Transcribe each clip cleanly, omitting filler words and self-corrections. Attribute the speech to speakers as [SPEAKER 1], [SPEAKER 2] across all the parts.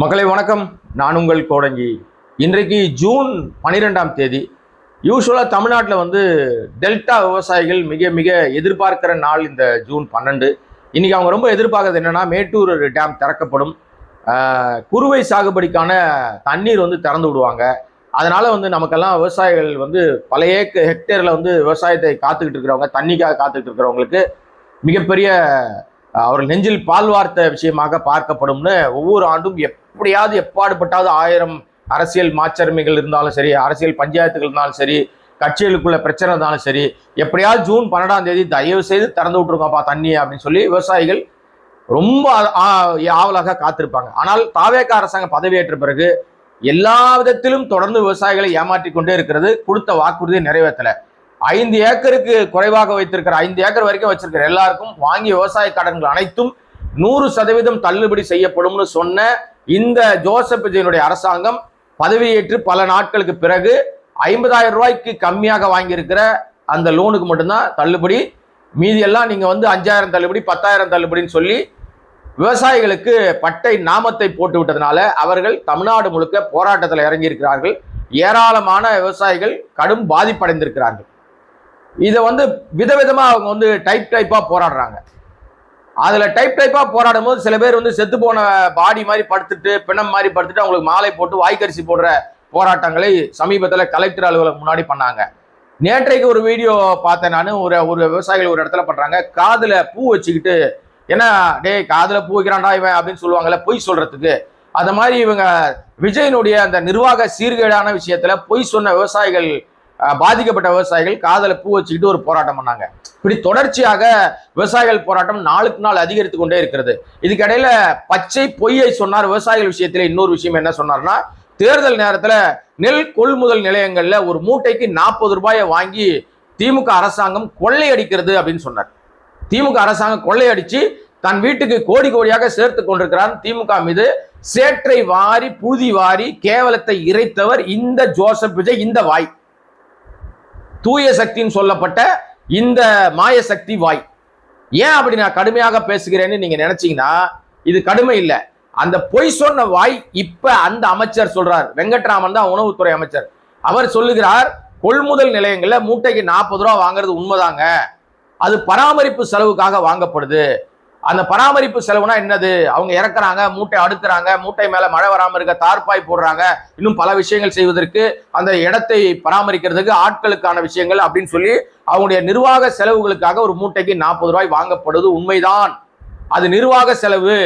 [SPEAKER 1] மக்களை வணக்கம். நான் உங்கள் கோடங்கி. இன்றைக்கு ஜூன் 12ஆம் தேதி. யூஸ்வலாக தமிழ்நாட்டில் டெல்டா விவசாயிகள் மிக மிக எதிர்பார்க்கிற நாள் இந்த ஜூன் 12. இன்னைக்கு அவங்க ரொம்ப எதிர்பார்க்கறது என்னன்னா, மேட்டூர் டேம் திறக்கப்படும். குறுவை சாகுபடிக்கான தண்ணீர் திறந்து விடுவாங்க. அதனால நமக்கெல்லாம் விவசாயிகள் பல ஹெக்டேரில் விவசாயத்தை காத்துக்கிட்டு இருக்கிறவங்க, தண்ணிக்காக காத்துக்கிட்டு இருக்கிறவங்களுக்கு மிகப்பெரிய அவர்கள் நெஞ்சில் பால் வார்த்த விஷயமாக பார்க்கப்படும்னு ஒவ்வொரு ஆண்டும் எப்படியாவது எப்பாடுபட்டாவது 1000 அரசியல் மாச்சரிமைகள் இருந்தாலும் சரி, அரசியல் பஞ்சாயத்துகள் இருந்தாலும் சரி, கட்சிகளுக்குள்ள பிரச்சனை இருந்தாலும் சரி, எப்படியாவது ஜூன் 12ஆம் தேதி தயவு செய்து திறந்து விட்டுருங்கப்பா தண்ணி அப்படின்னு சொல்லி விவசாயிகள் ரொம்ப ஆவலாக காத்திருப்பாங்க. ஆனால் தாவேக அரசாங்கம் பதவியேற்ற பிறகு எல்லா விதத்திலும் தொடர்ந்து விவசாயிகளை ஏமாற்றி கொண்டே இருக்கிறது. கொடுத்த வாக்குறுதியை நிறைவேற்றல. 5 ஏக்கருக்கு குறைவாக வைத்திருக்கிற, 5 ஏக்கர் வரைக்கும் வச்சிருக்கிற எல்லாருக்கும் வாங்கிய விவசாய கடன்கள் அனைத்தும் 100% தள்ளுபடி செய்யப்படும்னு சொன்ன இந்த ஜோசப் விஜயனுடைய அரசாங்கம் பதவியேற்று பல நாட்களுக்கு பிறகு 50,000 ரூபாய்க்கு கம்மியாக வாங்கியிருக்கிற அந்த லோனுக்கு மட்டும்தான் தள்ளுபடி. மீதி எல்லாம் நீங்க 5,000 தள்ளுபடி, 10,000 தள்ளுபடின்னு சொல்லி விவசாயிகளுக்கு பட்டை நாமத்தை போட்டு விட்டதுனால அவர்கள் தமிழ்நாடு முழுக்க போராட்டத்தில் இறங்கி இருக்கிறார்கள். ஏராளமான விவசாயிகள் கடும் பாதிப்படைந்திருக்கிறார்கள். இதை விதவிதமா அவங்க டைப்பா போராடுறாங்க. அதுல டைப்பா போராடும் போது சில பேர் செத்து போன பாடி மாதிரி படுத்துட்டு, பிணம் மாதிரி படுத்துட்டு அவங்களுக்கு மாலை போட்டு வாய்க்கரிசி போடுற போராட்டங்களை சமீபத்தில் கலெக்டர் அலுவலகம் முன்னாடி பண்ணாங்க. நேற்றைக்கு ஒரு வீடியோ பார்த்தேன் நான். ஒரு விவசாயிகள் ஒரு இடத்துல பண்றாங்க, காதுல பூ வச்சுக்கிட்டு, ஏன்னா டேய் காதுல பூ வைக்கிறான்டா இவன் அப்படின்னு சொல்லுவாங்கல்ல பொய் சொல்றதுக்கு. அந்த மாதிரி இவங்க விஜயனுடைய அந்த நிர்வாக சீர்கேடான விஷயத்துல பொய் சொன்ன விவசாயிகள், பாதிக்கப்பட்ட விவசாயிகள் காதல பூ வச்சுக்கிட்டு ஒரு போராட்டம் பண்ணாங்க. இப்படி தொடர்ச்சியாக விவசாயிகள் போராட்டம் நாளுக்கு நாள் அதிகரித்து கொண்டே இருக்கிறது. இதுக்கிடையில பச்சை பொய்யை சொன்னார் விவசாயிகள் விஷயத்துல. இன்னொரு விஷயம் என்ன சொன்னார்னா, தேர்தல் நேரத்துல நெல் கொள்முதல் நிலையங்கள்ல ஒரு மூட்டைக்கு 40 ரூபாயை வாங்கி திமுக அரசாங்கம் கொள்ளையடிக்கிறது அப்படின்னு சொன்னார். திமுக அரசாங்கம் கொள்ளையடிச்சு தன் வீட்டுக்கு கோடி கோடியாக சேர்த்து கொண்டிருக்கிறார். திமுக மீது சேற்றை வாரி புழுதி வாரி கேவலத்தை இறைத்தவர் இந்த ஜோசப் விஜய். இந்த வாய், தூய சக்தின்னு சொல்லப்பட்ட இந்த மாய சக்தி வாய். ஏன் அப்படி நான் கடுமையாக பேசுகிறேன்னு நீங்க நினைச்சீங்கன்னா, இது கடுமை இல்லை. அந்த பொய் சொன்ன வாய் இப்ப அந்த அமைச்சர் சொல்றார், வெங்கட்ராமன் தான் உணவுத்துறை அமைச்சர். அவர் சொல்லுகிறார், கொள்முதல் நிலையங்கள்ல மூட்டைக்கு 40 ரூபா வாங்குறது உண்மைதாங்க, அது பராமரிப்பு செலவுக்காக வாங்கப்படுது. அந்த பராமரிப்பு செலவுனா என்னது? அவங்க இறக்குறாங்க, மூட்டை அடுக்குறாங்க, மூட்டை மேல மழை வராம இருக்க தார்பாய் போடுறாங்க, இன்னும் பல விஷயங்கள் செய்வதற்கு, அந்த இடத்தை பராமரிக்கிறதுக்கு ஆட்களுக்கான விஷயங்கள் அப்படின்னு சொல்லி அவங்களுடைய நிர்வாக செலவுகளுக்காக ஒரு மூட்டைக்கு 40 ரூபாய் வாங்கப்படுது உண்மைதான். அது நிர்வாக செலவு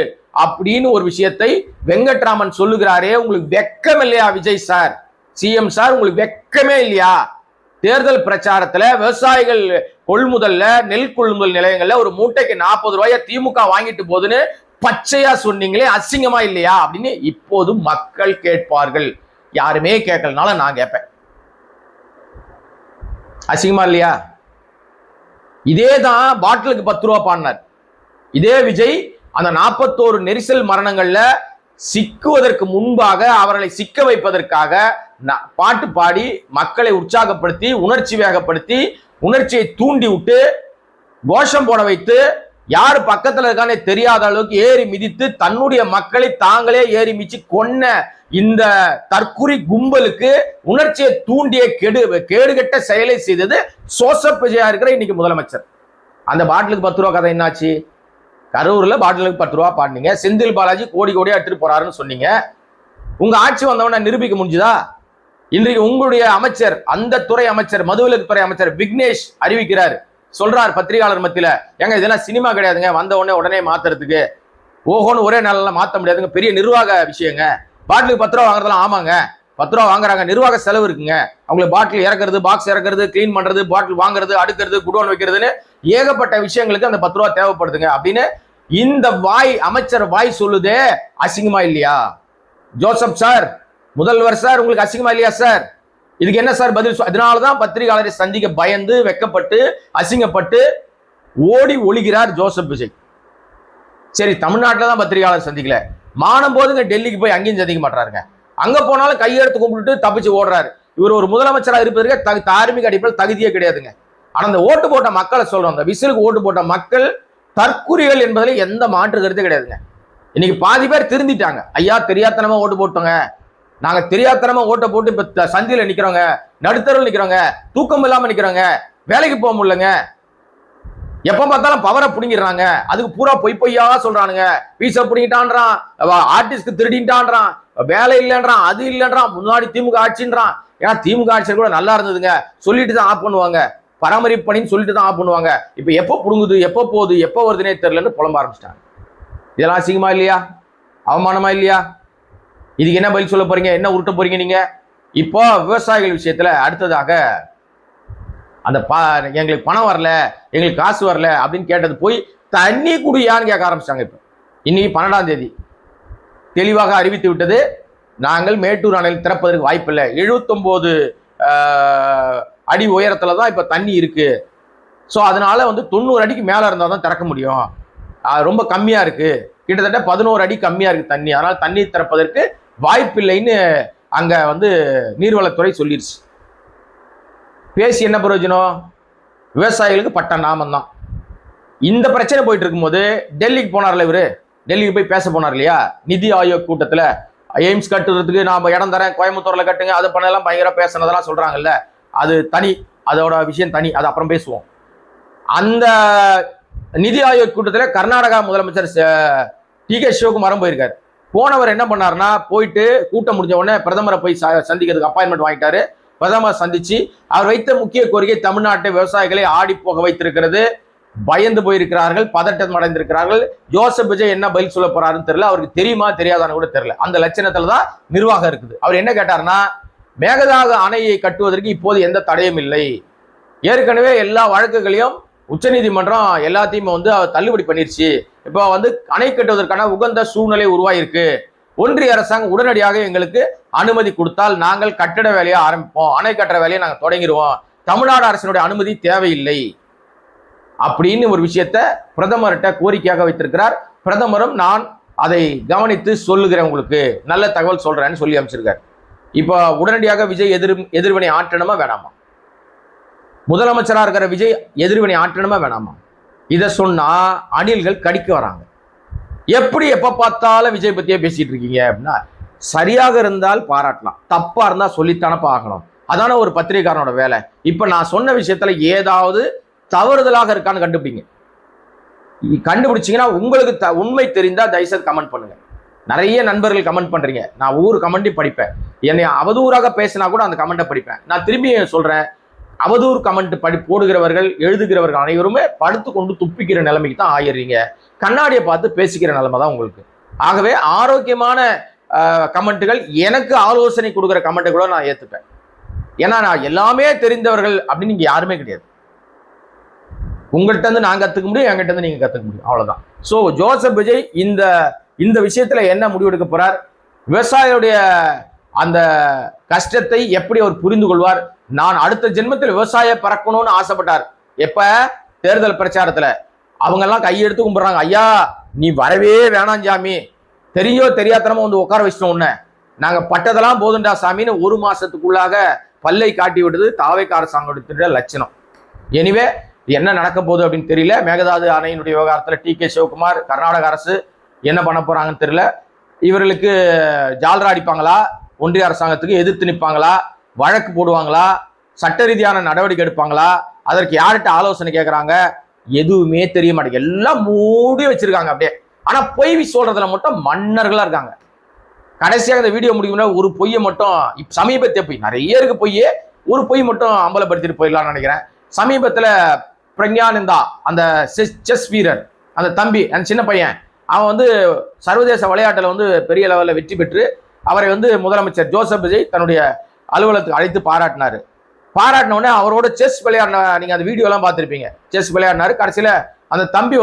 [SPEAKER 1] அப்படின்னு ஒரு விஷயத்தை வெங்கட்ராமன் சொல்லுகிறாரே, உங்களுக்கு வெக்கம் இல்லையா விஜய் சார், சிஎம் சார், உங்களுக்கு வெக்கமே இல்லையா? தேர்தல் பிரச்சாரத்துல விவசாயிகள் கொள்முதல்ல, நெல் கொள்முதல் நிலையங்கள்ல ஒரு மூட்டைக்கு 40 ரூபாய திமுக வாங்கிட்டு போதுன்னு பச்சையா சொன்னீங்களே, அசிங்கமா இல்லையா அப்படின்னு இப்போது மக்கள் கேட்பார்கள். யாருமே கேட்கலனால நான் கேட்பேன், அசிங்கமா இல்லையா? இதேதான் பாட்டிலுக்கு 10 ரூபா பாடினார் இதே விஜய். அந்த 41 நெரிசல் மரணங்கள்ல சிக்குவதற்கு முன்பாக அவர்களை சிக்க வைப்பதற்காக பாட்டு பாடி மக்களை உற்சாகப்படுத்தி, உணர்ச்சி வேகப்படுத்தி, உணர்ச்சியை தூண்டி விட்டு, கோஷம் போட வைத்து, யாரு பக்கத்துல இருக்கானே தெரியாத அளவுக்கு ஏறி மிதித்து தன்னுடைய மக்களை தாங்களே ஏறி மிச்சு கொன்ன இந்த தற்குறி கும்பலுக்கு உணர்ச்சியை தூண்டிய கேடுகட்ட செயலை செய்தது ஜோசப் விஜயா இருக்கிற இன்னைக்கு முதலமைச்சர். அந்த பாட்டிலுக்கு 10 ரூபா கதை என்னாச்சு? கரூர்ல பாட்டிலுக்கு 10 ரூபா பாடினீங்க, செந்தில் பாலாஜி கோடி கோடியா எடுத்துட்டு போறாருன்னு சொன்னீங்க. உங்க ஆட்சி வந்தவன நிரூபிக்க முடிஞ்சுதா? இன்றைக்கு உங்களுடைய அமைச்சர், அந்த துறை அமைச்சர், மதுவிலக்குத்துறை அமைச்சர் விக்னேஷ் அறிவிக்கிறார், சொல்றார் பத்திரிகையாளர் மத்தியில, ஏங்க இதெல்லாம் சினிமா கிடையாதுங்க, வந்த உடனே மாத்துறதுக்கு ஓஹோன்னு ஒரே நாளெல்லாம் மாத்த முடியாதுங்க, பெரிய நிர்வாக விஷயங்க. பாட்டிலுக்கு 10 ரூபா வாங்குறதெல்லாம் ஆமாங்க, 10 ரூபா வாங்குறாங்க, நிர்வாக செலவு இருக்குங்க. அவங்களுக்கு பாட்டில் இறக்குறது, பாக்ஸ் இறக்குறது, கிளீன் பண்றது, பாட்டில் வாங்குறது, அடுக்கிறது, குடோன் வைக்கிறதுன்னு ஏகப்பட்ட விஷயங்களுக்கு அந்த 10 ரூபா தேவைப்படுதுங்க அப்படின்னு இந்த வாய், அமைச்சர் வாய் சொல்லுதே, அசிங்கமா இல்லையா? ஜோசப் சார், முதல்வர் சார், உங்களுக்கு அசிங்கமா இல்லையா சார்? இதுக்கு என்ன சார் பதில்? அதனாலதான் பத்திரிகையாளரை சந்திக்க பயந்து, வெக்கப்பட்டு, அசிங்கப்பட்டு ஓடி ஒளிகிறார் ஜோசப் விஜய். சரி, தமிழ்நாட்டில் தான் பத்திரிகையாளர் சந்திக்கல, மானம் போதுங்க டெல்லிக்கு போய் அங்கேயும் சந்திக்க மாட்டாருங்க. அங்க போனாலும் கையெடுத்து கும்பிட்டு தப்பிச்சு ஓடுறாரு. இவர் ஒரு முதலமைச்சராக இருப்பதற்கு தார்மீக அடிப்படையில் தகுதியே கிடையாதுங்க. ஆனா அந்த ஓட்டு போட்ட மக்களை சொல்றோம், அந்த விசிலுக்கு ஓட்டு போட்ட மக்கள் தற்குறிகள் என்பதில் எந்த மாற்று கருத்து கிடையாதுங்க. இன்னைக்கு பாதி பேர் திருந்திட்டாங்க. ஐயா தெரியாத்தனமா ஓட்டு போட்டோங்க, நாங்க தெரியாத்தனமா ஓட்டை போட்டு இப்ப சந்தியில நிக்கிறோங்க, நடுத்தரவில் நிக்கிறோங்க, தூக்கம் இல்லாம நிக்கிறோங்க, வேலைக்கு போக முடியலங்க, எப்ப பார்த்தாலும் பவரை புடிங்கிடுறாங்க, அதுக்கு பூரா பொய்யா சொல்றானுங்க, வீச புடிங்கிட்டான்றான், ஆர்டிஸ்ட்க்கு திருடிட்டான்றான், வேலை இல்லைன்றான், அது இல்லைன்றான், முன்னாடி திமுக ஆட்சின்றான். ஏன்னா திமுக ஆட்சி கூட நல்லா இருந்ததுங்க, சொல்லிட்டு தான் ஆஃப் பண்ணுவாங்க, பராமரிப்பு பணின்னு சொல்லிட்டு தான் ஆஃப் பண்ணுவாங்க. இப்ப எப்போ புடுங்குது, எப்போ போகுது, எப்போ வருதுன்னே தெரியலன்னு புலம்ப ஆரம்பிச்சிட்டாங்க. இதெல்லாம் அசிங்கமா இல்லையா, அவமானமா இல்லையா? இதுக்கு என்ன பதில் சொல்ல போறீங்க, என்ன உருட்ட போறீங்க நீங்க? இப்போ விவசாயிகள் விஷயத்துல அடுத்ததாக அந்த எங்களுக்கு பணம் வரல, எங்களுக்கு காசு வரல அப்படின்னு கேட்டது போய் தண்ணி குடியான்னு கேட்க ஆரம்பிச்சாங்க. இப்போ இன்னைக்கு 12ஆம் தேதி தெளிவாக அறிவித்து விட்டது, நாங்கள் மேட்டூர் அணையில் திறப்பதற்கு வாய்ப்பில்லை. 79 அடி உயரத்துல தான் இப்ப தண்ணி இருக்கு. ஸோ அதனால 90 அடிக்கு மேல இருந்தால் தான் திறக்க முடியும், ரொம்ப கம்மியா இருக்கு, கிட்டத்தட்ட 11 அடி கம்மியா இருக்கு தண்ணி, அதனால தண்ணி திறப்பதற்கு வாய்ப்பில்லைன்னு அங்க நீர்வளத்துறை சொல்லிருச்சு. பேசி என்ன பிரயோஜனம்? விவசாயிகளுக்கு பட்ட நாமம் தான். இந்த பிரச்சனை போயிட்டு இருக்கும்போது டெல்லிக்கு போனார்ல இவரு, டெல்லிக்கு போய் பேச போனார் இல்லையா, நிதி ஆயோக் கூட்டத்துல எய்ம்ஸ் கட்டுறதுக்கு நாம இடம் தரேன், கோயம்புத்தூர்ல கட்டுங்க, அது பண்ணலாம் பயங்கர பேசினதெல்லாம் சொல்றாங்கல்ல, அது தனி, அதோட விஷயம் தனி, அது அப்புறம் பேசுவோம். அந்த நிதி ஆயோக் கூட்டத்துல கர்நாடகா முதலமைச்சர் டி.கே. சிவகுமாரும் போயிருக்காரு. போனவர் என்ன பண்ணாருன்னா, போயிட்டு கூட்டம் முடிஞ்ச உடனே பிரதமரை போய் சந்திக்கிறதுக்கு அப்பாயின்மெண்ட் வாங்கிட்டாரு. பிரதமர் சந்திச்சு அவர் வைத்த முக்கிய கோரிக்கை தமிழ்நாட்டு விவசாயிகளை ஆடி போக வைத்திருக்கிறது, பயந்து போயிருக்கிறார்கள், பதட்டம் அடைந்திருக்கிறார்கள். ஜோசப் விஜய் என்ன பதில் சொல்ல போறாருன்னு தெரியல, அவருக்கு தெரியுமா தெரியாதான்னு கூட தெரியல. அந்த லட்சணத்துல தான் நிர்வாகம் இருக்குது. அவர் என்ன கேட்டாருன்னா, மேகதாது அணையை கட்டுவதற்கு இப்போது எந்த தடையும் இல்லை, ஏற்கனவே எல்லா வழக்குகளையும் உச்சநீதிமன்றம் எல்லாத்தையும் தள்ளுபடி பண்ணிருச்சு, இப்போ அணை கட்டுவதற்கான உகந்த சூழ்நிலை உருவாயிருக்கு, ஒன்றிய அரசாங்கம் உடனடியாக எங்களுக்கு அனுமதி கொடுத்தால் நாங்கள் கட்டட வேலையை ஆரம்பிப்போம், அணை கட்டுற வேலையை நாங்கள் தொடங்கிடுவோம், தமிழ்நாடு அரசினுடைய அனுமதி தேவையில்லை அப்படின்னு ஒரு விஷயத்த பிரதமர்கிட்ட கோரிக்கையாக வைத்திருக்கிறார். பிரதமரும் நான் அதை கவனித்து சொல்லுகிறேன், உங்களுக்கு நல்ல தகவல் சொல்றேன்னு சொல்லி அமைச்சிருக்காரு. இப்போ உடனடியாக விஜய் எதிர்வினை ஆற்றணுமா வேணாமா? முதலமைச்சராக இருக்கிற விஜய் எதிர்வினை ஆற்றணுமா வேணாமா? இதை சொன்னா அணில்கள் கடிக்க வராங்க. எப்படி எப்ப பார்த்தாலும் விஜய் பத்தியே பேசிட்டு இருக்கீங்க அப்படின்னா, சரியாக இருந்தால் பாராட்டலாம், தப்பா இருந்தா சொல்லித்தானப்ப ஆகணும், அதான ஒரு பத்திரிகைக்காரனோட வேலை. இப்ப நான் சொன்ன விஷயத்துல ஏதாவது தவறுதலாக இருக்கான்னு கண்டுபிடிங்க. கண்டுபிடிச்சீங்கன்னா உங்களுக்கு உண்மை தெரிந்தா தயவுசெய்து கமெண்ட் பண்ணுங்க. நிறைய நண்பர்கள் கமெண்ட் பண்றீங்க, நான் ஒவ்வொரு கமெண்ட்டையும் படிப்பேன். என்னை அவதூறாக பேசினா கூட அந்த கமெண்ட்டை படிப்பேன். நான் திரும்பி சொல்றேன், அவதூறு கமெண்ட் போடுகிறவர்கள் எழுதுகிறவர்கள் அனைவருமே படுத்து கொண்டு துப்பிக்கிற நிலைமைக்கு தான் ஆயிடுறீங்க. கண்ணாடியை பார்த்து பேசிக்கிற நிலைமை தான் உங்களுக்கு. ஆகவே ஆரோக்கியமான கமெண்ட்டுகள், எனக்கு ஆலோசனை கொடுக்குற கமெண்ட்டை கூட நான் ஏத்துப்பேன். ஏன்னா நான் எல்லாமே தெரிந்தவர்கள் அப்படின்னு நீங்க யாருமே கிடையாது. உங்கள்கிட்ட இருந்து நான் கத்துக்க முடியும், என்கிட்ட இருந்து நீங்க கத்துக்க முடியும், அவ்வளவுதான். ஸோ ஜோசப் விஜய் இந்த விஷயத்துல என்ன முடிவெடுக்க போறார், விவசாயிகளுடைய அந்த கஷ்டத்தை எப்படி அவர் புரிந்து கொள்வார்? நான் அடுத்த ஜென்மத்தில் விவசாய பறக்கணும்னு ஆசைப்பட்டார். எப்ப தேர்தல் பிரச்சாரத்துல அவங்க எல்லாம் கையெடுத்து கும்பிடுறாங்க, ஐயா நீ வரவே வேணாம் சாமி, தெரிஞ்சோ தெரியாதனமா உட்கார வச்சிட்டோம் உன்ன, நாங்க பட்டதெல்லாம் போதுண்டா சாமின்னு 1 மாசத்துக்குள்ளாக பல்லை காட்டி விடுது தாவேக்கா அரசாங்கத்துடைய லட்சணம். எனிவே என்ன நடக்க போகுது அப்படின்னு தெரியல. மேகதாது அணையினுடைய விவகாரத்துல டி.கே. சிவகுமார், கர்நாடக அரசு என்ன பண்ண போறாங்கன்னு தெரியல. இவர்களுக்கு ஜால்ரா அடிப்பாங்களா, ஒன்றிய அரசாங்கத்துக்கு எதிர்த்து நிற்பாங்களா, வழக்கு போடுவாங்களா, சட்ட ரீதியான நடவடிக்கை எடுப்பாங்களா, அதற்கு யார்கிட்ட ஆலோசனை கேட்கறாங்க, எதுவுமே தெரிய மாட்டேங்குது. எல்லாம் மூடி வச்சிருக்காங்க அப்படியே. ஆனா பொய் சொல்றதுல மட்டும் மன்னர்களா இருக்காங்க. கடைசியாக இந்த வீடியோ முடியும்னா ஒரு பொய்யை மட்டும், சமீபத்திய பொய் நிறைய இருக்கு, பொய்யே ஒரு பொய் மட்டும் அம்பலப்படுத்திட்டு போயிடலாம்னு நினைக்கிறேன். சமீபத்துல பிரக்ஞானந்தா அந்த செஸ் வீரர், அந்த தம்பி, அந்த சின்ன பையன், அவன் சர்வதேச விளையாட்டுல பெரிய லெவலில் வெற்றி பெற்று அவரை முதலமைச்சர் ஜோசப் விஜய் தன்னுடைய அலுவலகத்துக்கு அழைத்து பாராட்டினாரு. பாராட்டின உடனே அவரோட செஸ் விளையாடின, நீங்க அந்த வீடியோ எல்லாம் பார்த்திருப்பீங்க, செஸ் விளையாடினாரு. கடைசியில அந்த தம்பி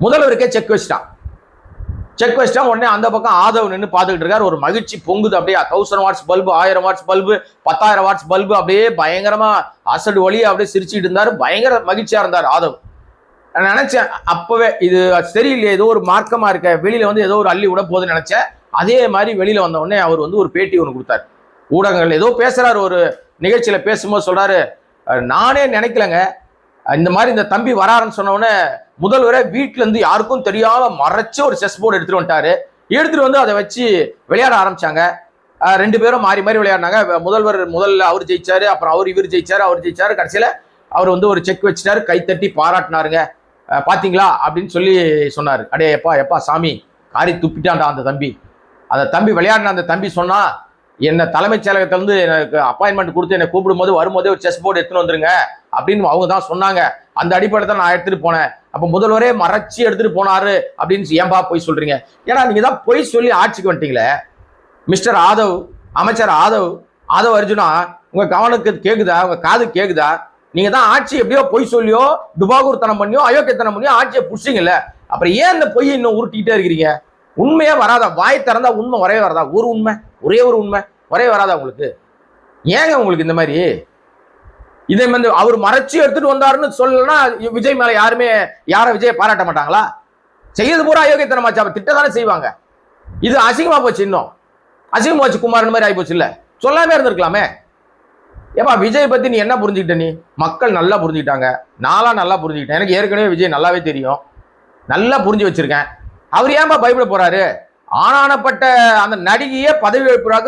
[SPEAKER 1] முதல்வருக்கே செக் வச்சிட்டான். உடனே அந்த பக்கம் ஆதவ் நின்று பார்த்துக்கிட்டு இருக்காரு. ஒரு மகிழ்ச்சி பொங்குது அப்படியே. 1000 watts bulb, 1000 watts bulb, 10,000 watts bulb, அப்படியே பயங்கரமா அசடு வழியா அப்படியே சிரிச்சுட்டு இருந்தாரு. பயங்கர மகிழ்ச்சியா இருந்தார் ஆதவ். நான் நினைச்சேன் அப்பவே, இது சரியில்லையே, ஏதோ ஒரு மார்க்கமா இருக்க, வெளியில ஏதோ ஒரு அள்ளி விட போகுதுன்னு நினைச்சேன். அதே மாதிரி வெளியில வந்த உடனே அவர் ஒரு பேட்டி ஒன்று கொடுத்தாரு ஊடகங்கள். ஏதோ பேசுறாரு, ஒரு நிகழ்ச்சியில பேசும்போது சொல்றாரு, நானே நினைக்கலங்க இந்த மாதிரி இந்த தம்பி வராருன்னு சொன்ன உடனே முதல்வரை வீட்டுல இருந்து யாருக்கும் தெரியாம மறைச்சு ஒரு செஸ் போர்டு எடுத்துட்டு வந்துட்டாரு. எடுத்துட்டு வந்து அதை வச்சு விளையாட ஆரம்பிச்சாங்க. 2 பேரும் மாறி மாறி விளையாடினாங்க. முதல்ல அவர் ஜெயிச்சாரு, அப்புறம் இவர் ஜெயிச்சாரு. கடைசியில அவர் வந்து ஒரு செக் வச்சுட்டாரு, கைத்தட்டி பாராட்டினாருங்க. பாத்தீங்களா அப்படின்னு சொல்லி சொன்னாரு. அடே எப்பா சாமி, காரி துப்பிட்டான்டா அந்த தம்பி. அந்த தம்பி விளையாடின அந்த தம்பி சொன்னா, என்ன தலைமைச் செயலகத்துல இருந்து எனக்கு அப்பாயின்மெண்ட் கொடுத்து என்னை கூப்பிடும் போது வரும்போதே ஒரு செஸ் போர்டு எடுத்துன்னு வந்துருங்க அப்படின்னு அவங்க தான் சொன்னாங்க. அந்த அடிப்படையில் தான் நான் எடுத்துட்டு போனேன். அப்ப முதல்வரே மறைச்சு எடுத்துட்டு போனாரு அப்படின்னு ஏன்பா பொய் சொல்றீங்க? ஏன்னா நீங்க தான் பொய் சொல்லி ஆட்சிக்கு வந்துட்டீங்களே. மிஸ்டர் ஆதவ், அமைச்சர் ஆதவ் அர்ஜுனா, உங்க கவனுக்கு கேக்குதா, உங்க காது கேக்குதா? நீங்க தான் ஆட்சி எப்படியோ பொய் சொல்லியோ துபாகூர்த்தனம் பண்ணியோ அயோக்கியத்தனம் பண்ணியோ ஆட்சியை புடிச்சிங்கல்ல. அப்புறம் ஏன் இந்த பொய்யை இன்னும் உருட்டிக்கிட்டே இருக்கிறீங்க? உண்மையே வராதா? வாய் திறந்தா உண்மை வரவே வராதா? ஒரே ஒரு உண்மை வரவே வராதா உங்களுக்கு? ஏங்க உங்களுக்கு இந்த மாதிரி? இதை வந்து அவர் மறைச்சு எடுத்துட்டு வந்தாருன்னு சொல்லலன்னா விஜய் மேல விஜய் பாராட்ட மாட்டாங்களா? செய்யறது பூரா அயோக்கியத்தனமாச்சு. அப்ப திட்டத்தானே செய்வாங்க. இது அசிங்கமா போச்சு. இன்னும் அசிங்கமா போச்சு. குமாரன் மாதிரி ஆகி போச்சு. இல்ல சொல்லாமே இருந்திருக்கலாமே. ஏப்பா விஜய் பத்தி நீ என்ன புரிஞ்சுக்கிட்ட? நீ மக்கள் நல்லா புரிஞ்சுக்கிட்டாங்க, நான்லாம் நல்லா புரிஞ்சுக்கிட்டேன். எனக்கு ஏற்கனவே விஜய் நல்லாவே தெரியும், நல்லா புரிஞ்சு வச்சிருக்கேன். அவர் ஏன்பா பயப்பட போறாரு? ஆனானப்பட்ட அந்த நடிகையே பதவி ஏற்புறாக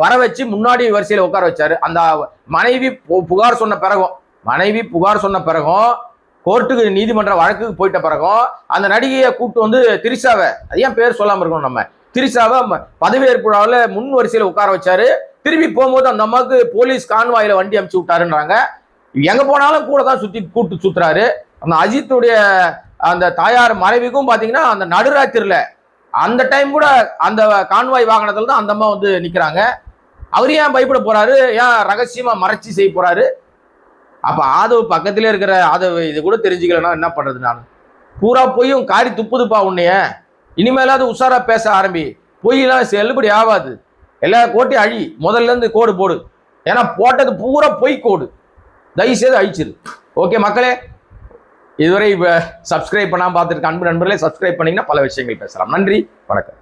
[SPEAKER 1] வர வச்சு முன்னாடி வரிசையில உட்கார வச்சாரு. அந்த மனைவி புகார் சொன்ன பிறகும் கோர்ட்டுக்கு நீதிமன்ற வழக்குக்கு போயிட்ட பிறகும் அந்த நடிகையை கூப்பிட்டு வந்து திரிசாவை, அது ஏன் பேர் சொல்லாம இருக்கணும், நம்ம திரிசாவை பதவி ஏற்புறாவில் முன் வரிசையில உட்கார வச்சாரு. திரும்பி போகும்போது அந்த அம்மாவுக்கு போலீஸ் கான்வாயில வண்டி அனுப்பிச்சு விட்டாருன்றாங்க. எங்க போனாலும் கூட தான் கூட்டு சுத்துறாரு. அந்த அஜித்துடைய அந்த தாயார் மனைவிக்கும் பாத்தீங்கன்னா அந்த நடுராத்திரில அந்த டைம் கூட அந்த கான்வாய் வாகனத்துல தான் அந்த அம்மா வந்து நிக்கிறாங்க. அவர் ஏன் பயப்பட போறாரு? ஏன் ரகசியமா மறைச்சி செய்ய போறாரு? அப்ப ஆதவ் பக்கத்திலே இருக்கிற ஆதவ் இது கூட தெரிஞ்சுக்கலன்னா என்ன பண்றது? நான் பூரா பொய்யும் காரி துப்புதுப்பா உன்னைய. இனிமேலாவது உஷாரா பேச ஆரம்பி. பொய்யெல்லாம் செல்லுபடி ஆகாது. எல்லா கோட்டையும் அழி, முதல்ல இருந்து கோடு போடு. ஏன்னா போட்டது பூரா பொய் கோடு. தயவு செய்து அழிச்சிரு. ஓகே மக்களே, இதுவரை சப்ஸ்கிரைப் பண்ணாம பார்த்துருக்க அன்பு நண்பர்களே, சப்ஸ்கிரைப் பண்ணீங்கன்னா பல விஷயங்கள் பேசலாம். நன்றி, வணக்கம்.